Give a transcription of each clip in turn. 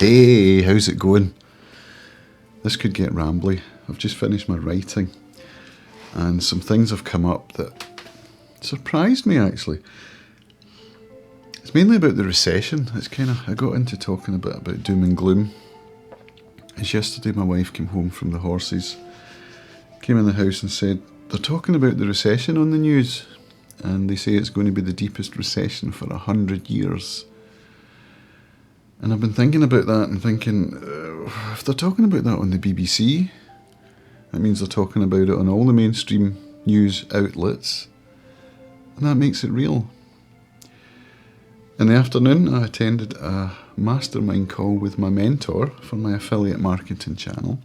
Hey, how's it going? This could get rambly. I've just finished my writing and some things have come up that surprised me actually. It's mainly about the recession. I got into talking a bit about doom and gloom. As yesterday my wife came home from the horses, came in the house and said, they're talking about the recession on the news and they say it's going to be the deepest recession for 100 years. And I've been thinking about that and thinking, if they're talking about that on the BBC, that means they're talking about it on all the mainstream news outlets, and that makes it real. In the afternoon, I attended a mastermind call with my mentor for my affiliate marketing channel,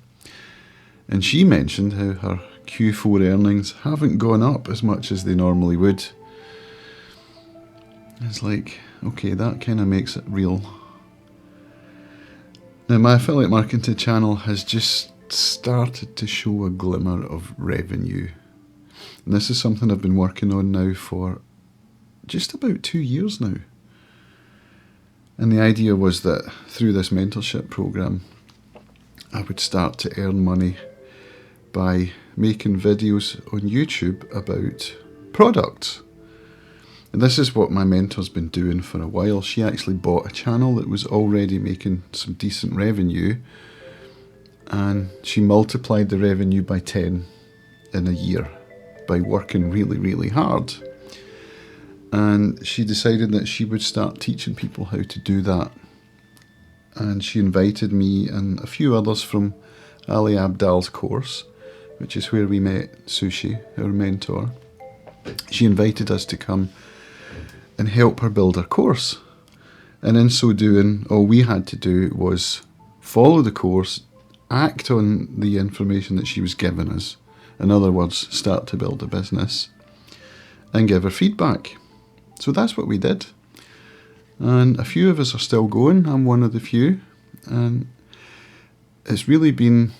and she mentioned how her Q4 earnings haven't gone up as much as they normally would. It's like, okay, that kind of makes it real. Now, my affiliate marketing channel has just started to show a glimmer of revenue. And this is something I've been working on now for just about 2 years now. And the idea was that through this mentorship program, I would start to earn money by making videos on YouTube about products. And this is what my mentor's been doing for a while. She actually bought a channel that was already making some decent revenue, and she multiplied the revenue by 10 in a year by working really, really hard. And she decided that she would start teaching people how to do that. And she invited me and a few others from Ali Abdal's course, which is where we met Sushi, our mentor. She invited us to come and help her build her course. And in so doing, all we had to do was follow the course, act on the information that she was giving us. In other words, start to build a business and give her feedback. So that's what we did. And a few of us are still going. I'm one of the few. And it's really been,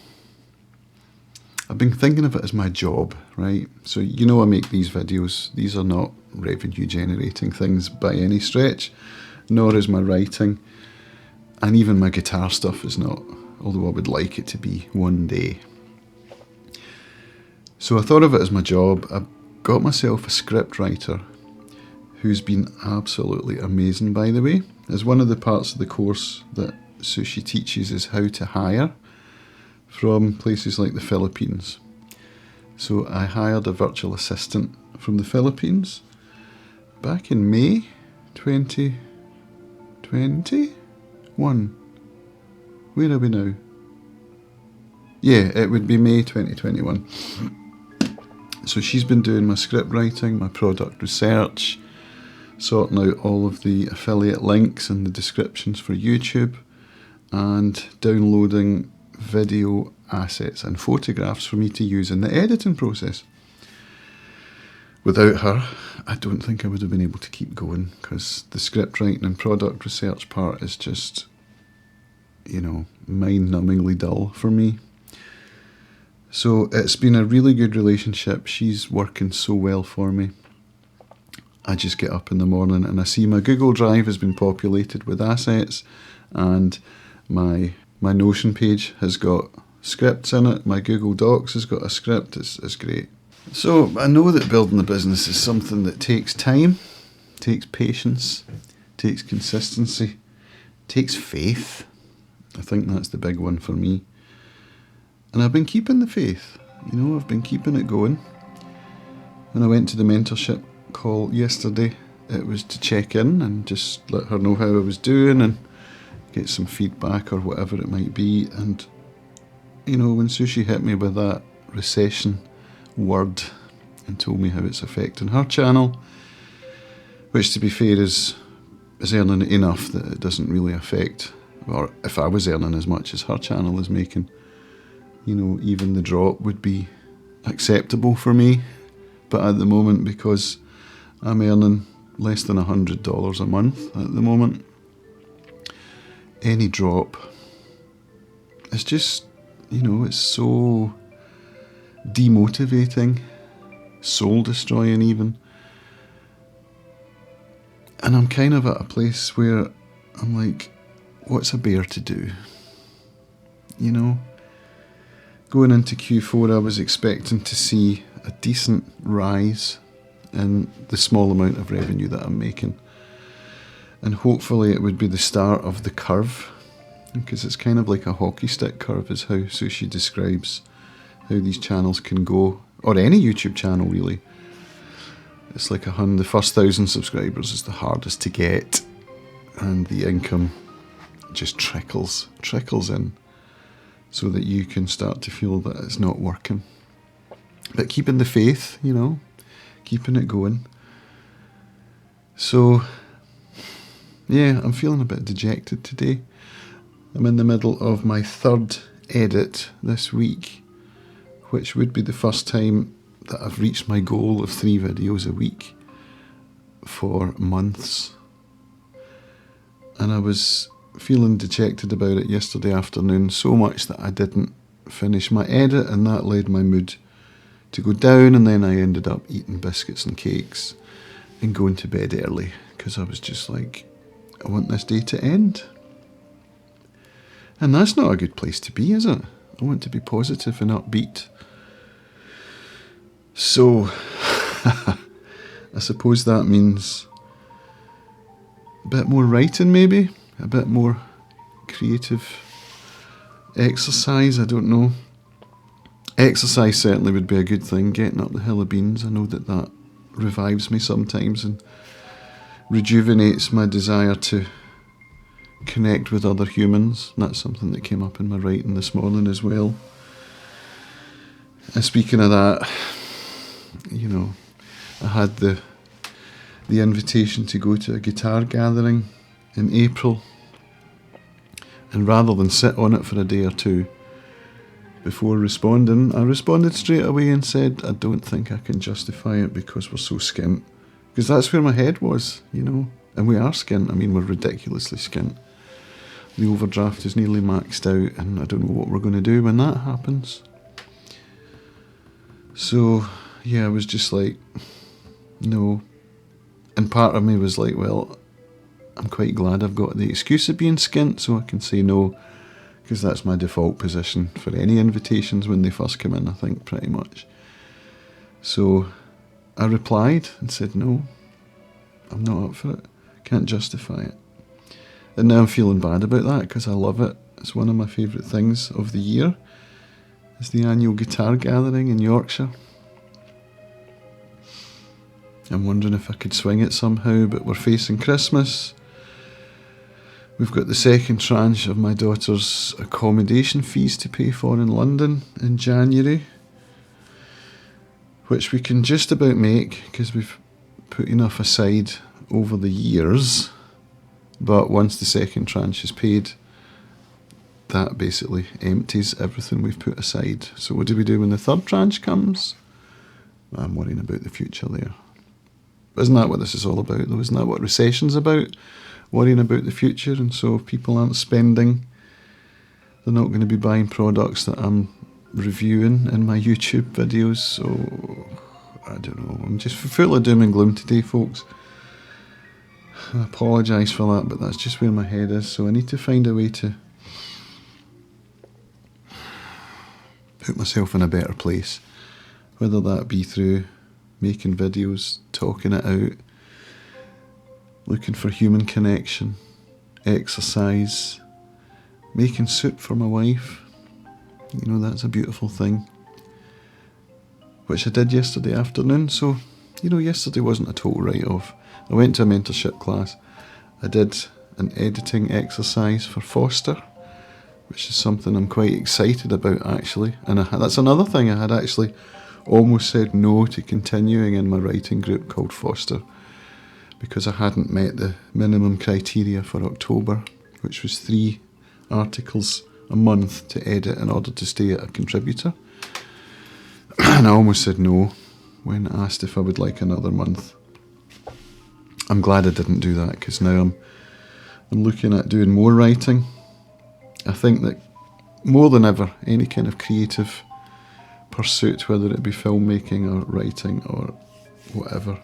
I've been thinking of it as my job, right? So, I make these videos. These are not revenue generating things by any stretch, nor is my writing, and even my guitar stuff is not, although I would like it to be one day. So I thought of it as my job. I got myself a script writer who's been absolutely amazing, by the way. As one of the parts of the course that Sushi teaches is how to hire from places like the Philippines. So I hired a virtual assistant from the Philippines back in May 2021. Where are we now? Yeah, it would be May 2021. So she's been doing my script writing, my product research, sorting out all of the affiliate links and the descriptions for YouTube, and downloading video assets and photographs for me to use in the editing process. Without her, I don't think I would have been able to keep going, because the script writing and product research part is just, mind-numbingly dull for me. So it's been a really good relationship. She's working so well for me. I just get up in the morning and I see my Google Drive has been populated with assets, and my Notion page has got scripts in it. My Google Docs has got a script. It's great. So I know that building a business is something that takes time, takes patience, takes consistency, takes faith. I think that's the big one for me. And I've been keeping the faith. I've been keeping it going. When I went to the mentorship call yesterday, it was to check in and just let her know how I was doing and get some feedback or whatever it might be. And when Sushi hit me with that recession word and told me how it's affecting her channel, which to be fair is earning enough that it doesn't really affect, or if I was earning as much as her channel is making, even the drop would be acceptable for me. But at the moment, because I'm earning less than $100 a month at the moment, any drop is just, it's so demotivating, soul destroying even. And I'm kind of at a place where I'm like, what's a bear to do? You know, going into Q4 I was expecting to see a decent rise in the small amount of revenue that I'm making. And hopefully it would be the start of the curve, because it's kind of like a hockey stick curve is how Sushi describes how these channels can go, or any YouTube channel really. It's like the first 1,000 subscribers is the hardest to get, and the income just trickles in, so that you can start to feel that it's not working. But keeping the faith, you know, keeping it going. So, yeah, I'm feeling a bit dejected today. I'm in the middle of my third edit this week, which would be the first time that I've reached my goal of 3 videos a week for months. And I was feeling dejected about it yesterday afternoon, so much that I didn't finish my edit, and that led my mood to go down, and then I ended up eating biscuits and cakes and going to bed early, because I was just like, I want this day to end. And that's not a good place to be, is it? I want to be positive and upbeat. So, I suppose that means a bit more writing maybe, a bit more creative exercise, I don't know. Exercise certainly would be a good thing, getting up the hill of beans. I know that revives me sometimes and rejuvenates my desire to connect with other humans. That's something that came up in my writing this morning as well. And speaking of that, you know, I had the invitation to go to a guitar gathering in April, and rather than sit on it for a day or two before responding, I responded straight away and said, I don't think I can justify it because we're so skint. Because that's where my head was, you know, and we are skint. I mean, we're ridiculously skint. The overdraft is nearly maxed out, and I don't know what we're going to do when that happens. So, yeah, I was just like, no. And part of me was like, well, I'm quite glad I've got the excuse of being skint, so I can say no, because that's my default position for any invitations when they first come in, I think, pretty much. So I replied and said, no, I'm not up for it. Can't justify it. And now I'm feeling bad about that, because I love it. It's one of my favourite things of the year. It's the annual guitar gathering in Yorkshire. I'm wondering if I could swing it somehow, but we're facing Christmas. We've got the second tranche of my daughter's accommodation fees to pay for in London in January, which we can just about make because we've put enough aside over the years. But once the second tranche is paid, that basically empties everything we've put aside. So what do we do when the third tranche comes? I'm worrying about the future there. But isn't that what this is all about, though? Isn't that what recession's about? Worrying about the future, and so if people aren't spending, they're not going to be buying products that I'm reviewing in my YouTube videos. So, I don't know, I'm just full of doom and gloom today, folks. I apologise for that, but that's just where my head is, so I need to find a way to put myself in a better place, whether that be through making videos, talking it out, looking for human connection, exercise, making soup for my wife. You know, that's a beautiful thing, which I did yesterday afternoon. So, you know, yesterday wasn't a total write-off. I went to a mentorship class. I did an editing exercise for Foster, which is something I'm quite excited about, actually. And that's another thing, I had actually almost said no to continuing in my writing group called Foster, because I hadn't met the minimum criteria for October, which was 3 articles a month to edit in order to stay a contributor. And I almost said no when asked if I would like another month. I'm glad I didn't do that, because now I'm looking at doing more writing. I think that more than ever, any kind of creative pursuit, whether it be filmmaking or writing or whatever,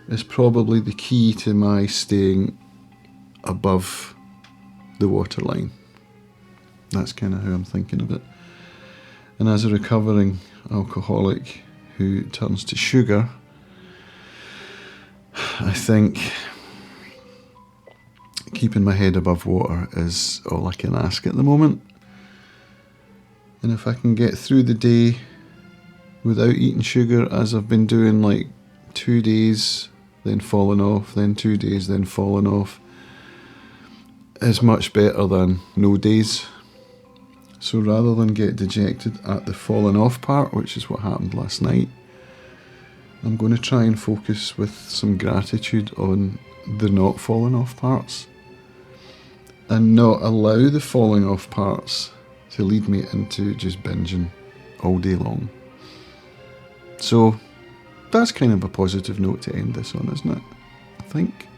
is probably the key to my staying above the waterline. That's kind of how I'm thinking of it. And as a recovering alcoholic who turns to sugar, I think keeping my head above water is all I can ask at the moment. And if I can get through the day without eating sugar, as I've been doing, like 2 days, then falling off, then 2 days, then falling off, is much better than no days. So rather than get dejected at the falling off part, which is what happened last night, I'm going to try and focus with some gratitude on the not falling off parts, and not allow the falling off parts to lead me into just binging all day long. So that's kind of a positive note to end this on, isn't it? I think.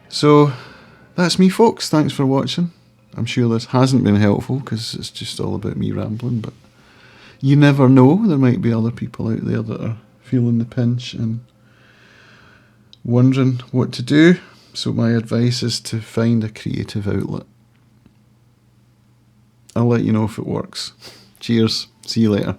So that's me, folks. Thanks for watching. I'm sure this hasn't been helpful because it's just all about me rambling, but you never know. There might be other people out there that are feeling the pinch and wondering what to do. So my advice is to find a creative outlet. I'll let you know if it works. Cheers. See you later.